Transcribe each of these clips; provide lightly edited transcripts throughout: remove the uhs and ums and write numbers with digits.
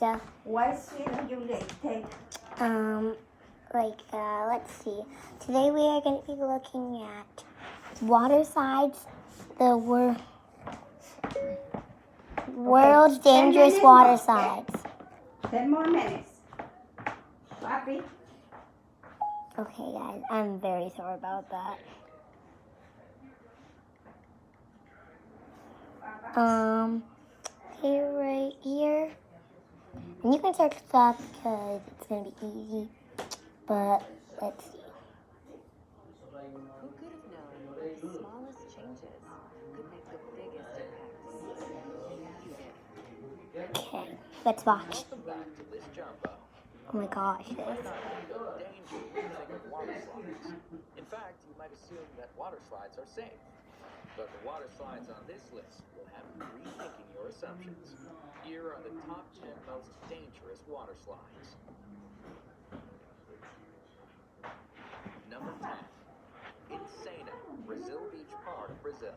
stuff. What scene you take? Let's see. Today we are going to be looking at water slides, the world's dangerous water slides. 10 more minutes. Papi. Okay, guys, I'm very sorry about that. Here, right here. And you can search this up because it's going to be easy. But let's see. Who could have known that the smallest changes could make the biggest impacts? You did. Okay, let's watch. Welcome back to Liz Jumbo. Oh my gosh, You might this. not think of danger when you think of water slides. In fact, you might assume that water slides are safe. But the water slides on this list will have you rethinking your assumptions. Here are the top 10 most dangerous water slides. Number 10. Insano, Brazil Beach Park, Brazil.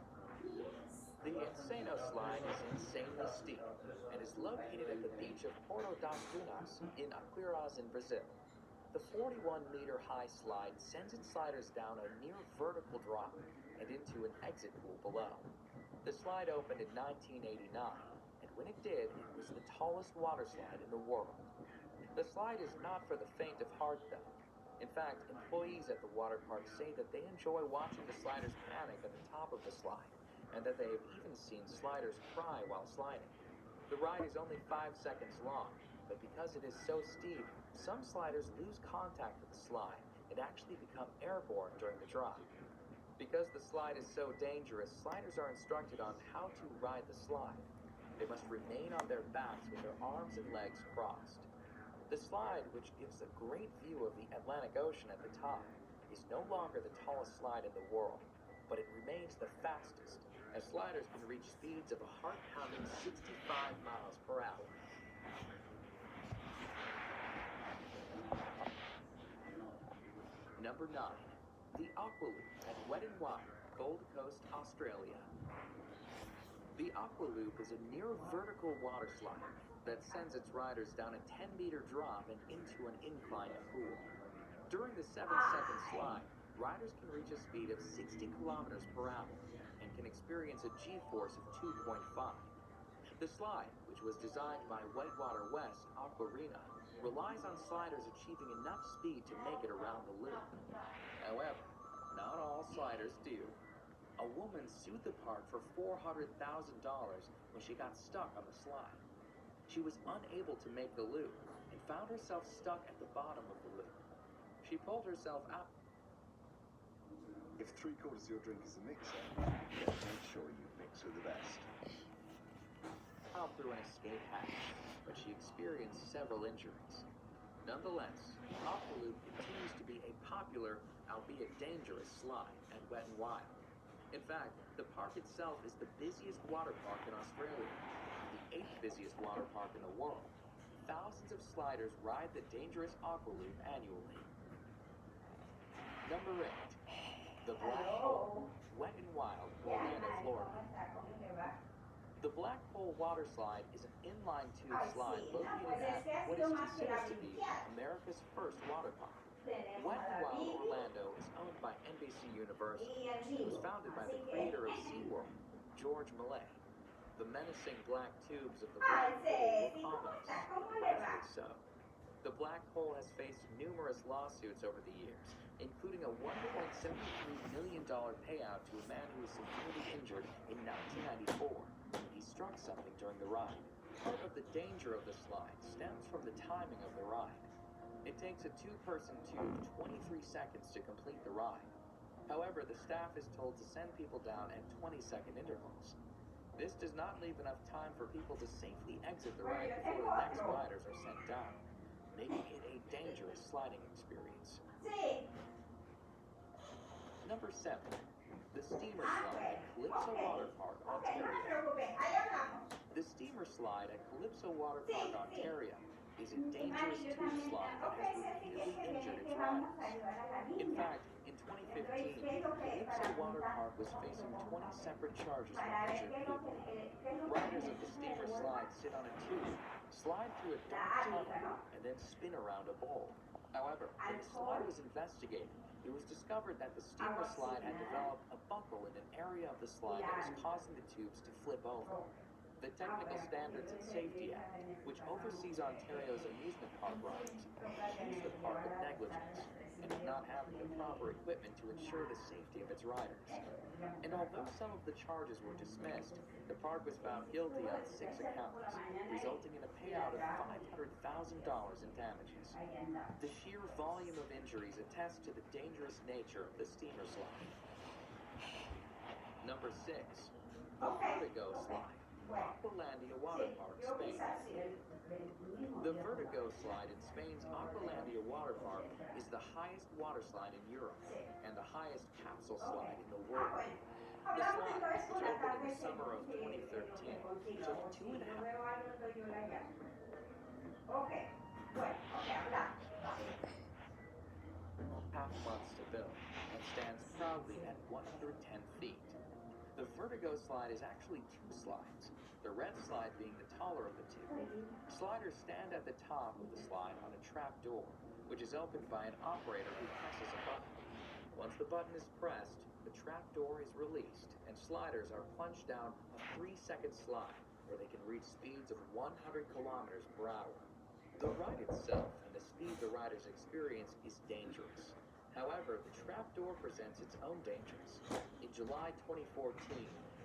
The Insano slide is insanely steep and is located at the beach of Porto das Dunas in Aquiraz in Brazil. The 41-meter-high slide sends its sliders down a near vertical drop and into an exit pool below. The slide opened in 1989, and when it did, it was the tallest water slide in the world. The slide is not for the faint of heart, though. In fact, employees at the water park say that they enjoy watching the sliders panic at the top of the slide, and that they have even seen sliders cry while sliding. The ride is only 5 seconds long, but because it is so steep, some sliders lose contact with the slide and actually become airborne during the drop. Because the slide is so dangerous, sliders are instructed on how to ride the slide. They must remain on their backs with their arms and legs crossed. The slide, which gives a great view of the Atlantic Ocean at the top, is no longer the tallest slide in the world, but it remains the fastest, as sliders can reach speeds of a heart-pounding 65 miles per hour. Number 9. The Aqualoop at Wet n Wild, Gold Coast, Australia. The Aqualoop is a near vertical water slide that sends its riders down a 10-meter drop and into an inclined pool. During the 7-second slide, riders can reach a speed of 60 kilometers per hour and can experience a G-force of 2.5. The slide, which was designed by Whitewater West Aquarena, relies on sliders achieving enough speed to make it around the loop. However, not all sliders do. A woman sued the park for $400,000 when she got stuck on the slide. She was unable to make the loop and found herself stuck at the bottom of the loop. She pulled herself out. If 3/4 of your drink is a mixer, then make sure you mix with the best. Out through an escape hatch, but she experienced several injuries. Nonetheless, Aqualoop continues to be a popular, albeit dangerous, slide at Wet n Wild. In fact, the park itself is the busiest water park in Australia, the 8th busiest water park in the world. Thousands of sliders ride the dangerous Aqualoop annually. Number 8. The Black Hole, Wet n Wild, Orlando, Florida. The Black Hole water slide is an inline tube slide located at what is considered to be America's first water park. Wet n Wild Orlando is owned by NBC Universal. It was founded by the creator of SeaWorld, George Millay. The menacing black tubes of the Black Hole were ominous, rightfully so. The Black Hole has faced numerous lawsuits over the years, including a $1.73 million payout to a man who was severely injured in 1994 when he struck something during the ride. Part of the danger of the slide stems from the timing of the ride. It takes a 2-person tube 23 seconds to complete the ride. However, the staff is told to send people down at 20-second intervals. This does not leave enough time for people to safely exit the ride before the next riders are sent down, making it a dangerous sliding experience. Number 7. The Steamer Slide at Calypso Water Park, Ontario. The Steamer Slide at Calypso Water Park, Ontario is a dangerous tube slide that has repeatedly injured its riders. In fact, in 2015, Calypso Water Park was facing 20 separate charges from injured people. Riders of the steamer slide sit on a tube, slide through a dark tunnel, and then spin around a bowl. However, when the slide was investigated, it was discovered that the steamer slide had developed a buckle in an area of the slide that was causing the tubes to flip over. The Technical Standards and Safety Act, which oversees Ontario's amusement park riders, accused the park of negligence and of not having the proper equipment to ensure the safety of its riders. And although some of the charges were dismissed, the park was found guilty on 6 accounts, resulting in a payout of $500,000 in damages. The sheer volume of injuries attests to the dangerous nature of the steamer slide. Number 6. The Vertigo Slide. Aqualandia Water Park, Spain. The Vertigo Slide in Spain's Aqualandia Water Park is the highest water slide in Europe and the highest capsule slide in the world. The slide, which opened in the summer of 2013, took 2.5 months to build and stands proudly at 110 feet. The Vertigo Slide is actually 2 slides, the red slide being the taller of the 2. Sliders stand at the top of the slide on a trap door, which is opened by an operator who presses a button. Once the button is pressed, the trap door is released, and sliders are plunged down a 3-second slide where they can reach speeds of 100 kilometers per hour. The ride itself and the speed the riders experience is dangerous. However, the trapdoor presents its own dangers. In July 2014,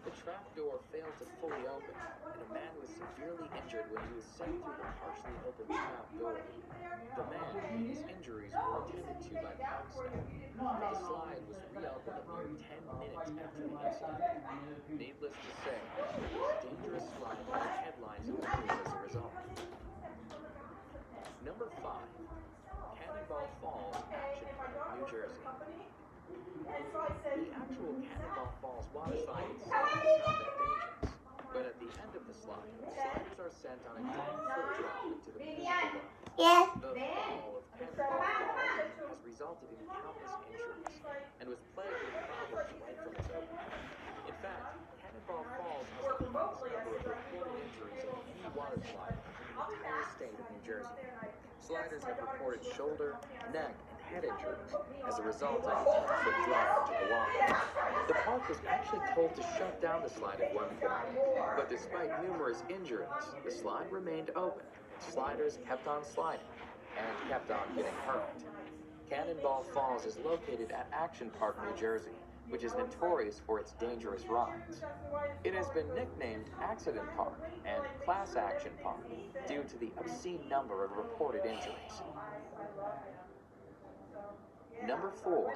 the trapdoor failed to fully open, and a man was severely injured when he was sent through the partially open trapdoor. The man and his injuries were attended to by park staff, but the slide was reopened a mere 10 minutes after the incident. Needless to say, this dangerous slide made headlines in the news as a result. Number 5. Cannonball Falls Action Park, New Jersey. The actual Cannonball Falls water slide itself is not that dangerous, but at the end of the slide, sliders are sent on a 10-foot drop into the pool below. Yes. The fall of Cannonball Falls has resulted in countless injuries and was plagued with problems right from its opening. In fact, Cannonball Falls has the highest number of reported injuries of any water slide in the entire state of New Jersey. Sliders have reported shoulder, neck, and head injuries as a result of the 10-foot drop into the water. The park was actually told to shut down the slide at one point, but despite numerous injuries, the slide remained open, and sliders kept on sliding and kept on getting hurt. Cannonball Falls is located at Action Park, New Jersey, which is notorious for its dangerous rides. It has been nicknamed Accident Park and Class Action Park due to the obscene number of reported injuries. Number 4.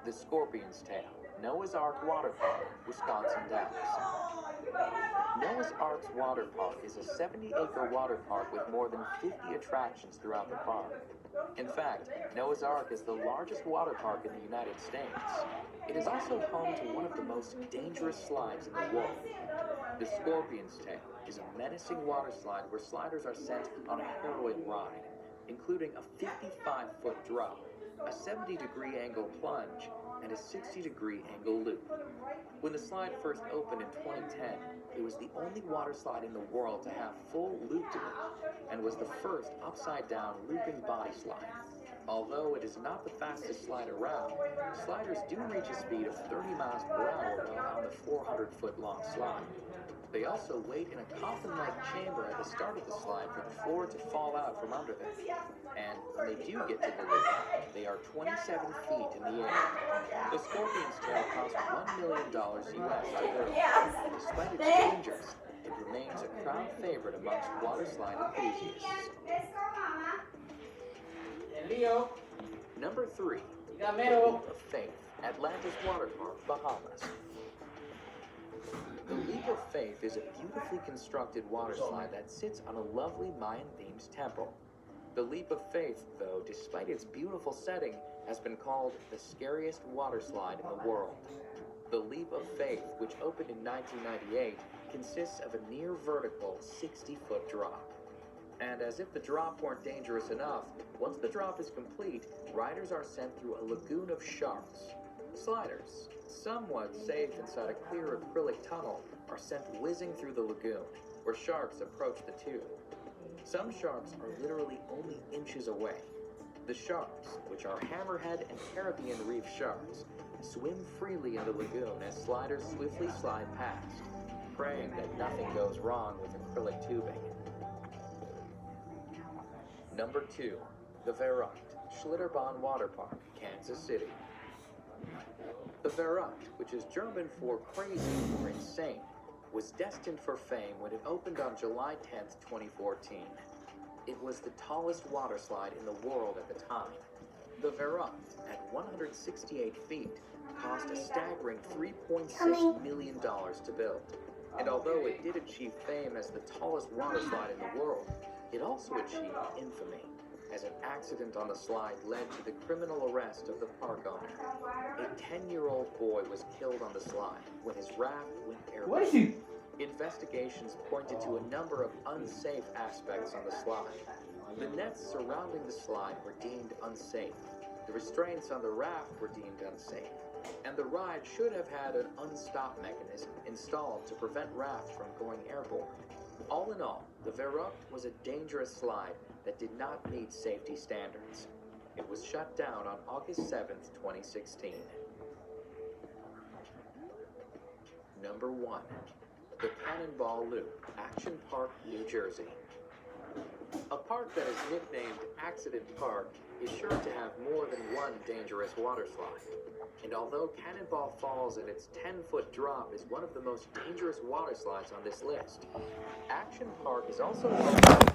The Scorpion's Tail, Noah's Ark Water Park, Wisconsin Dells. Noah's Ark's Water Park is a 70-acre water park with more than 50 attractions throughout the park. In fact, Noah's Ark is the largest water park in the United States. It is also home to one of the most dangerous slides in the world. The Scorpion's Tail is a menacing water slide where sliders are sent on a harrowing ride, including a 55-foot drop, a 70-degree angle plunge, and a 60-degree angle loop. When the slide first opened in 2010, it was the only water slide in the world to have full loop-de-loop and was the first upside-down looping body slide. Although it is not the fastest slide around, sliders do reach a speed of 30 miles per hour while on the 400-foot-long slide. They also wait in a coffin-like chamber at the start of the slide for the floor to fall out from under them. And when they do get to the loop, they are 27 feet in the air. The Scorpion's Tail cost $1 million US to build. Despite its dangers, it remains a crowd favorite amongst water slide enthusiasts. Number 3. The Leap of Faith, Atlantis Water Park, Bahamas. The Leap of Faith is a beautifully constructed water slide that sits on a lovely Mayan-themed temple. The Leap of Faith, though, despite its beautiful setting, has been called the scariest water slide in the world. The Leap of Faith, which opened in 1998, consists of a near-vertical 60-foot drop. And as if the drop weren't dangerous enough, once the drop is complete, riders are sent through a lagoon of sharks. Sliders, somewhat safe inside a clear acrylic tunnel, are sent whizzing through the lagoon, where sharks approach the tube. Some sharks are literally only inches away. The sharks, which are hammerhead and Caribbean reef sharks, swim freely in the lagoon as sliders swiftly slide past, praying that nothing goes wrong with acrylic tubing. Number 2. The Verrückt, Schlitterbahn Water Park, Kansas City. The Verrückt, which is German for crazy or insane, was destined for fame when it opened on July 10th, 2014. It was the tallest water slide in the world at the time. The Verrückt, at 168 feet, cost a staggering $3.6 million to build. And although it did achieve fame as the tallest water slide in the world, it also achieved infamy, as an accident on the slide led to the criminal arrest of the park owner. A 10-year-old boy was killed on the slide when his raft went airborne. Investigations pointed to a number of unsafe aspects on the slide. The nets surrounding the slide were deemed unsafe. The restraints on the raft were deemed unsafe. And the ride should have had an unstop mechanism installed to prevent rafts from going airborne. All in all, the Verrückt was a dangerous slide that did not meet safety standards. It was shut down on August 7th, 2016. Number 1. The Cannonball Loop, Action Park, New Jersey. A park that is nicknamed Accident Park is sure to have more than one dangerous water slide. And although Cannonball Falls and its 10-foot drop is one of the most dangerous water slides on this list, Action Park is also the most